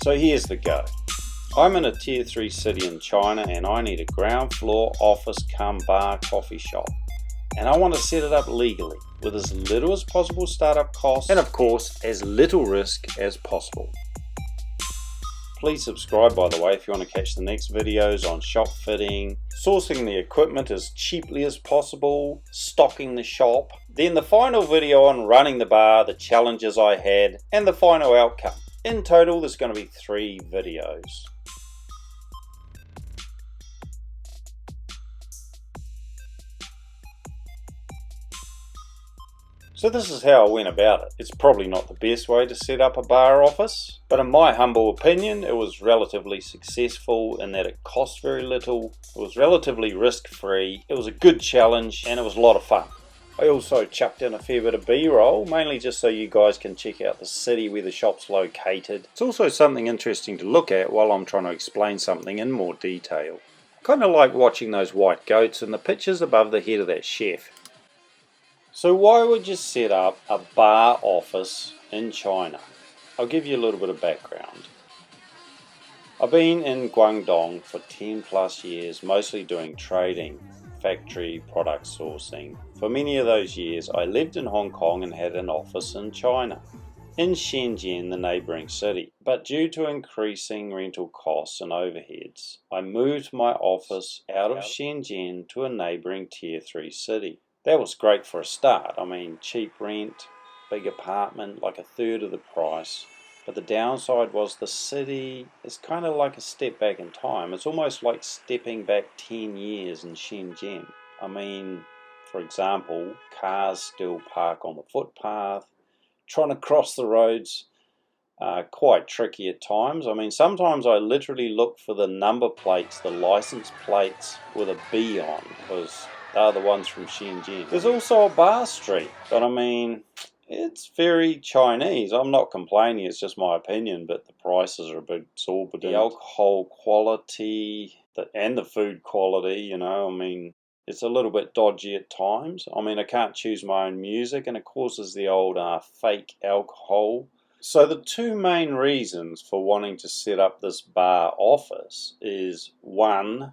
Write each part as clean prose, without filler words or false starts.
So here's the go. I'm in a tier 3 city in China and I need a ground floor office cum bar coffee shop. And I want to set it up legally with as little as possible startup costs and of course as little risk as possible. Please subscribe, by the way, if you want to catch the next videos on shop fitting, sourcing the equipment as cheaply as possible, stocking the shop, then the final video on running the bar, the challenges I had, and the final outcome. In total, there's going to be 3 videos. So this is how I went about it. It's probably not the best way to set up a bar office, but in my humble opinion, it was relatively successful in that it cost very little, it was relatively risk-free, it was a good challenge, and it was a lot of fun. I also chucked in a fair bit of B-roll, mainly just so you guys can check out the city where the shop's located. It's also something interesting to look at while I'm trying to explain something in more detail. I kind of like watching those white goats and the pictures above the head of that chef. So why would you set up a bar office in China? I'll give you a little bit of background. I've been in Guangdong for 10 plus years, mostly doing trading, factory, product sourcing. For many of those years I lived in Hong Kong and had an office in China, in Shenzhen, the neighbouring city. But due to increasing rental costs and overheads, I moved my office out of Shenzhen to a neighbouring tier 3 city. That was great for a start. I mean, cheap rent, big apartment, like a third of the price. But the downside was the city is kind of like a step back in time. It's almost like stepping back 10 years in Shenzhen. I mean, for example, cars still park on the footpath. Trying to cross the roads quite tricky at times. I mean, sometimes I literally look for the number plates, the license plates with a B on, because they're the ones from Shenzhen. There's also a bar street, but I mean, it's very Chinese. I'm not complaining, it's just my opinion, but the prices are a bit exorbitant. The alcohol quality and the food quality, you know, I mean, it's a little bit dodgy at times. I mean, I can't choose my own music and it causes the old fake alcohol. So the 2 main reasons for wanting to set up this bar office is, one,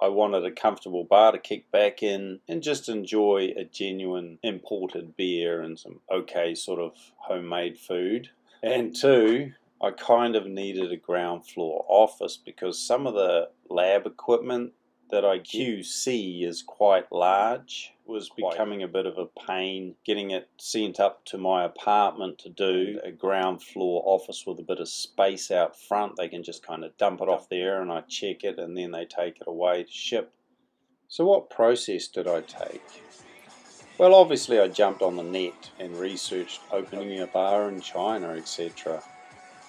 I wanted a comfortable bar to kick back in and just enjoy a genuine imported beer and some okay sort of homemade food. And 2, I kind of needed a ground floor office because some of the lab equipment that I QC is quite large. Was becoming a bit of a pain getting it sent up to my apartment to do a ground floor office with a bit of space out front. They can just kind of dump it off there and I check it and then they take it away to ship. So what process did I take? Well, obviously I jumped on the net and researched opening a bar in China, etc.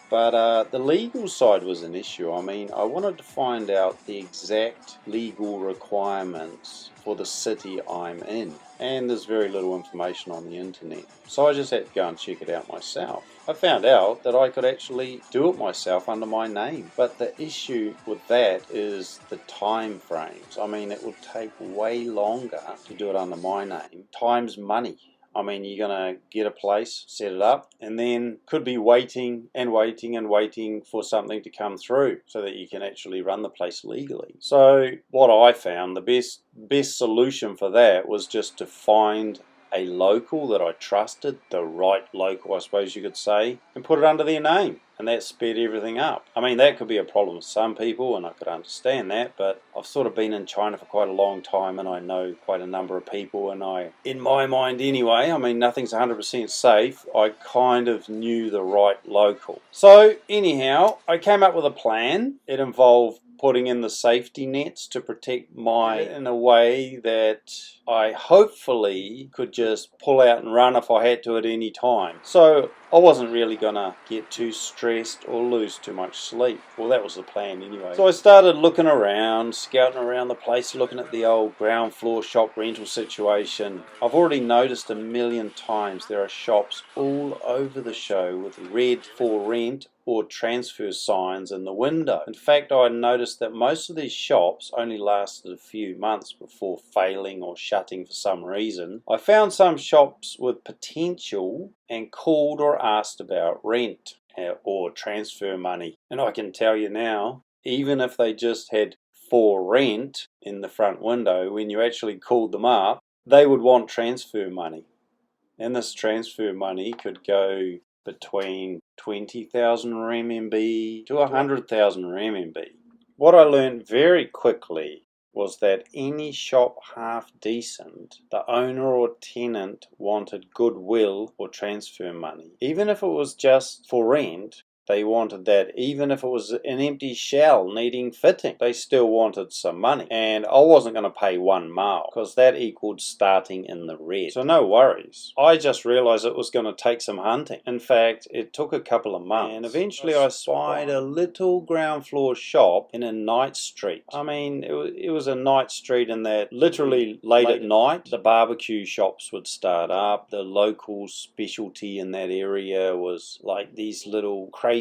But the legal side was an issue. I mean, I wanted to find out the exact legal requirements for the city I'm in. And there's very little information on the internet. So I just had to go and check it out myself. I found out that I could actually do it myself under my name. But the issue with that is the time frames. I mean, it would take way longer to do it under my name. Time's money. I mean, you're going to get a place, set it up, and then could be waiting and waiting and waiting for something to come through so that you can actually run the place legally. So what I found, the best solution for that was just to find a local that I trusted, the right local I suppose you could say, and put it under their name. And that sped everything up. I mean, that could be a problem with some people, and I could understand that, but I've sort of been in China for quite a long time, and I know quite a number of people, and in my mind anyway, I mean, nothing's 100% safe, I kind of knew the right local. So, anyhow, I came up with a plan. It involved putting in the safety nets to protect in a way that I hopefully could just pull out and run if I had to at any time. So I wasn't really gonna get too stressed or lose too much sleep. Well, that was the plan anyway. So I started looking around, scouting around the place, looking at the old ground floor shop rental situation. I've already noticed a million times there are shops all over the show with red for rent or transfer signs in the window. In fact, I noticed that most of these shops only lasted a few months before failing or shutting for some reason. I found some shops with potential and called or asked about rent. or transfer money. And I can tell you now, even if they just had for rent in the front window, when you actually called them up, they would want transfer money. And this transfer money could go between 20,000 RMB to 100,000 RMB. What I learned very quickly was that any shop half decent, the owner or tenant wanted goodwill or transfer money. Even if it was just for rent, they wanted that. Even if it was an empty shell needing fitting, they still wanted some money. And I wasn't going to pay 1 mile because that equaled starting in the red. So no worries. I just realized it was going to take some hunting. In fact, it took a couple of months. And eventually I spied a little ground floor shop in a night street. I mean, it was a night street in that literally late at night, the barbecue shops would start up. The local specialty in that area was like these little crayfish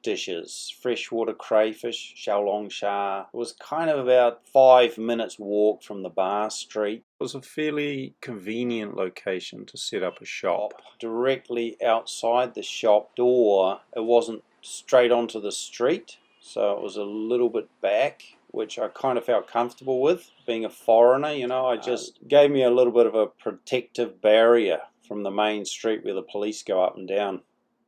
dishes, freshwater crayfish, xiaolong sha. It was kind of about 5 minutes walk from the bar street. It was a fairly convenient location to set up a shop. Directly outside the shop door, it wasn't straight onto the street, so it was a little bit back, which I kind of felt comfortable with. Being a foreigner, you know, I just gave me a little bit of a protective barrier from the main street where the police go up and down.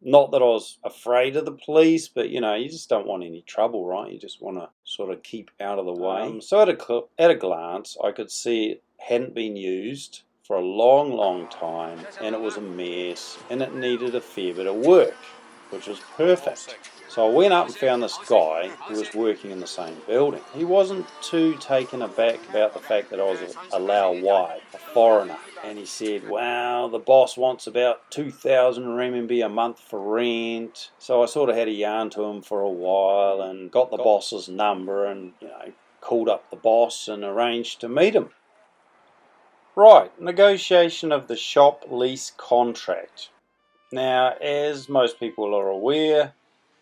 Not that I was afraid of the police, but you know, you just don't want any trouble, right? You just want to sort of keep out of the way. So at a glance, I could see it hadn't been used for a long time, and it was a mess, and it needed a fair bit of work, which was perfect. So I went up and found this guy who was working in the same building. He wasn't too taken aback about the fact that I was a Lao Wai, a foreigner. And he said, wow, the boss wants about 2,000 RMB a month for rent. So I sort of had a yarn to him for a while and got the boss's number and, you know, called up the boss and arranged to meet him. Right, negotiation of the shop lease contract. Now, as most people are aware,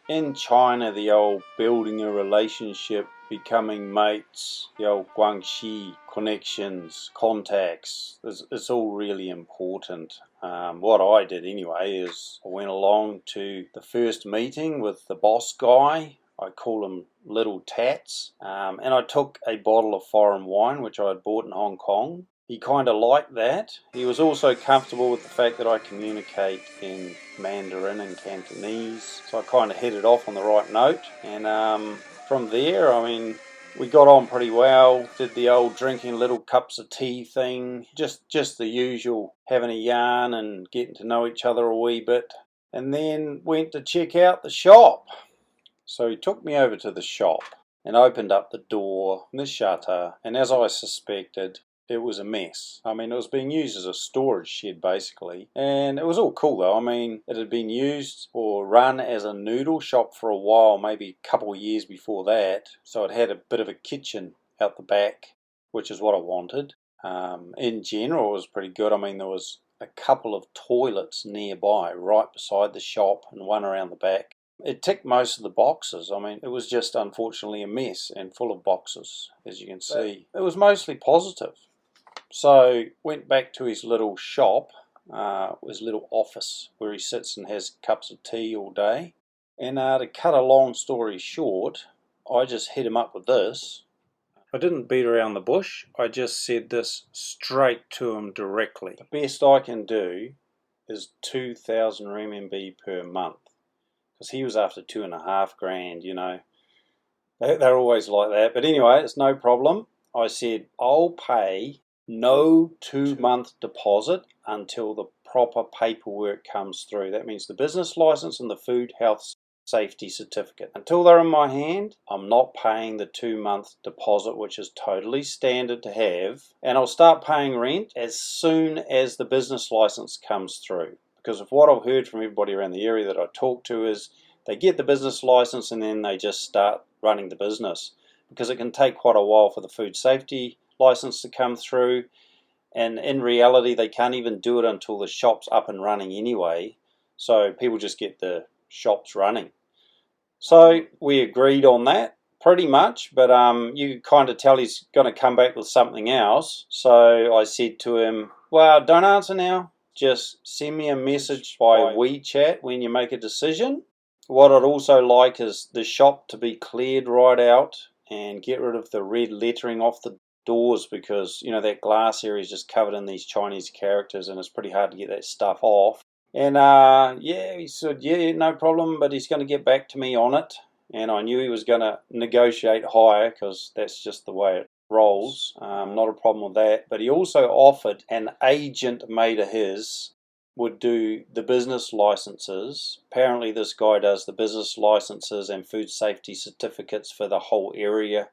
in China, the old building a relationship, becoming mates, the old Guangxi connections, contacts, it's all really important. What I did anyway is I went along to the first meeting with the boss guy. I call him Little Tats, and I took a bottle of foreign wine which I had bought in Hong Kong. He kind of liked that. He was also comfortable with the fact that I communicate in Mandarin and Cantonese, so I kind of hit it off on the right note. And from there, I mean, we got on pretty well. Did the old drinking little cups of tea thing, just the usual, having a yarn and getting to know each other a wee bit. And then went to check out the shop. So he took me over to the shop and opened up the door and the shutter, and as I suspected, it was a mess. I mean, it was being used as a storage shed basically, and it was all cool though. I mean, it had been used or run as a noodle shop for a while, maybe a couple of years before that, so it had a bit of a kitchen out the back, which is what I wanted. In general, it was pretty good. I mean, there was a couple of toilets nearby, right beside the shop, and one around the back. It ticked most of the boxes. I mean, it was just unfortunately a mess and full of boxes, as you can see. It was mostly positive. So went back to his little shop, his little office where he sits and has cups of tea all day. And to cut a long story short, I just hit him up with this. I didn't beat around the bush. I just said this straight to him directly. The best I can do is 2,000 RMB per month. Because he was after 2.5 grand, you know. They're always like that. But anyway, it's no problem. I said, I'll pay no 2-month deposit until the proper paperwork comes through. That means the business license and the food health safety certificate. Until they're in my hand, I'm not paying the 2-month deposit, which is totally standard to have. And I'll start paying rent as soon as the business license comes through. Because of what I've heard from everybody around the area that I talk to is they get the business license and then they just start running the business. Because it can take quite a while for the food safety license to come through, and in reality they can't even do it until the shop's up and running anyway, so people just get the shops running. So we agreed on that pretty much, but you kind of tell he's going to come back with something else. So I said to him, well, don't answer now, just send me a message by WeChat when you make a decision, What I'd also like is the shop to be cleared right out and get rid of the red lettering off the doors, because you know that glass area is just covered in these Chinese characters and it's pretty hard to get that stuff off. And yeah, he said, yeah, no problem, but he's going to get back to me on it. And I knew he was going to negotiate higher, because that's just the way it rolls. Not a problem with that. But he also offered an agent mate of his would do the business licenses. Apparently this guy does the business licenses and food safety certificates for the whole area,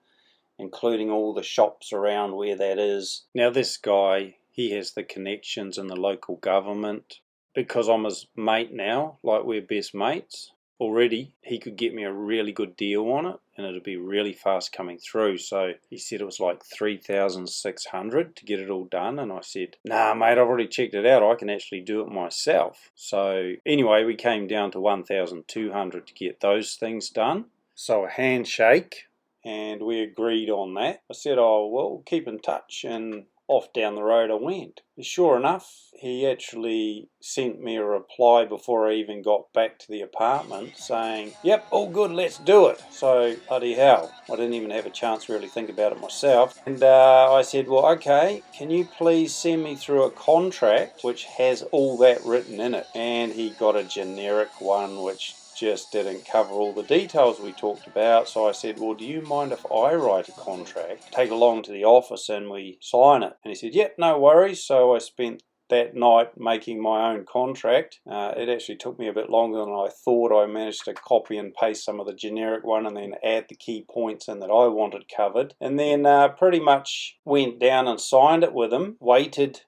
including all the shops around where that is. Now this guy, he has the connections in the local government. Because I'm his mate now, like we're best mates already, he could get me a really good deal on it, and it'd be really fast coming through. So he said it was like 3,600 to get it all done, and I said, nah mate, I've already checked it out, I can actually do it myself. So anyway, we came down to 1,200 to get those things done. So a handshake, and we agreed on that. I said, oh well, keep in touch, and off down the road I went. Sure enough, he actually sent me a reply before I even got back to the apartment saying, yep, all good, let's do it. So, bloody hell, I didn't even have a chance to really think about it myself. And I said, well, okay, can you please send me through a contract which has all that written in it? And he got a generic one which just didn't cover all the details we talked about. So I said, well, do you mind if I write a contract, take it along to the office and we sign it? And he said, yep, no worries. So I spent that night making my own contract. It actually took me a bit longer than I thought. I managed to copy and paste some of the generic one and then add the key points in that I wanted covered, and then pretty much went down and signed it with him. Waited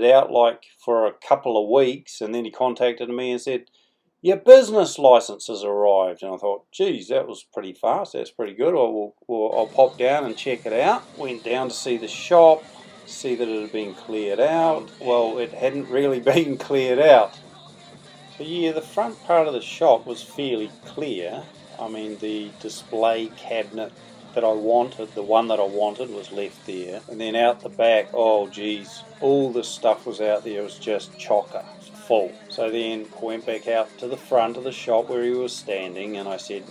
out like for a couple of weeks, and then he contacted me and said, your business license has arrived. And I thought, geez, that was pretty fast. That's pretty good. I'll pop down and check it out. Went down to see the shop, see that it had been cleared out. Well, it hadn't really been cleared out. So yeah, the front part of the shop was fairly clear. I mean, the display cabinet that I wanted, the one that I wanted, was left there. And then out the back, oh geez, all the stuff was out there. It was just chocker. Full. So then I went back out to the front of the shop where he was standing, and I said,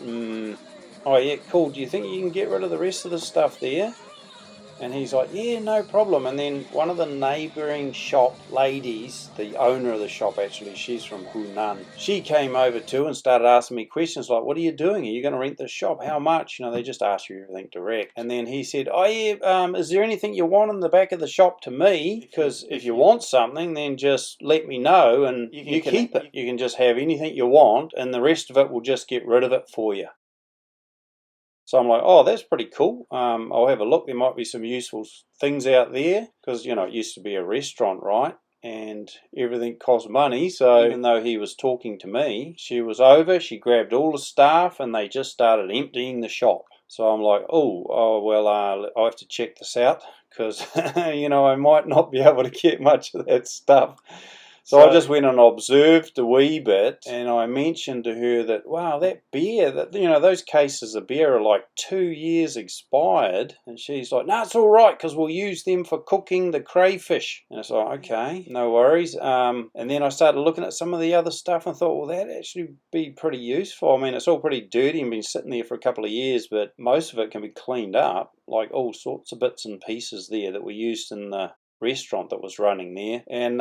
oh yeah, cool, do you think you can get rid of the rest of the stuff there? And he's like, yeah, no problem. And then one of the neighbouring shop ladies, the owner of the shop actually, she's from Hunan, she came over too and started asking me questions like, what are you doing? Are you going to rent this shop? How much? You know, they just ask you everything direct. And then he said, oh yeah, is there anything you want in the back of the shop to me? Because if you want something, then just let me know and you keep it. You can just have anything you want, and the rest of it, we'll just get rid of it for you. So I'm like, oh, that's pretty cool. I'll have a look. There might be some useful things out there, because, you know, it used to be a restaurant, right? And everything cost money. So even though he was talking to me, she was over, she grabbed all the staff, and they just started emptying the shop. So I'm like, oh well, I'll have to check this out, because, you know, I might not be able to get much of that stuff. So I just went and observed a wee bit, and I mentioned to her that, wow, that beer, that, you know, those cases of beer are like 2 years expired. And she's like, no, it's all right, because we'll use them for cooking the crayfish. And it's like, okay, no worries. And then I started looking at some of the other stuff and thought, well, that'd actually be pretty useful. I mean, it's all pretty dirty and been sitting there for a couple of years, but most of it can be cleaned up, like all sorts of bits and pieces there that were used in the restaurant that was running there. And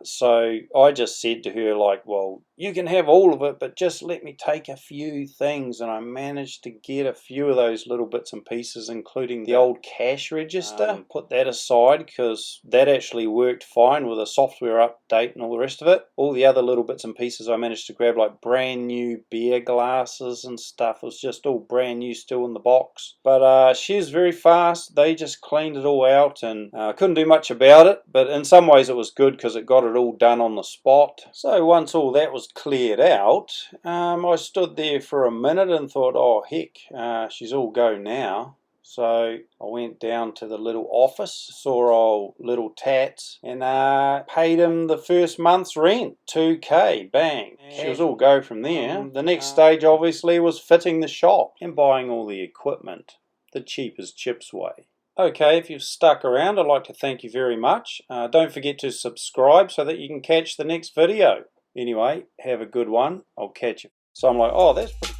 so I just said to her, like, well, you can have all of it, but just let me take a few things. And I managed to get a few of those little bits and pieces, including the old cash register. Put that aside, because that actually worked fine with a software update and all the rest of it. All the other little bits and pieces I managed to grab, like brand new beer glasses and stuff. It was just all brand new, still in the box. But she was very fast. They just cleaned it all out, and couldn't do much about it, but in some ways it was good because it got it all done on the spot. So once all that was cleared out, I stood there for a minute and thought, oh heck, she's all go now. So I went down to the little office, saw old little Tats, and paid him the first month's rent, 2K, bang. She was all go from there. The next stage obviously was fitting the shop and buying all the equipment, the cheap as chips way. Okay, if you've stuck around, I'd like to thank you very much. Don't forget to subscribe so that you can catch the next video. Anyway, have a good one. I'll catch you. So I'm like, oh, that's pretty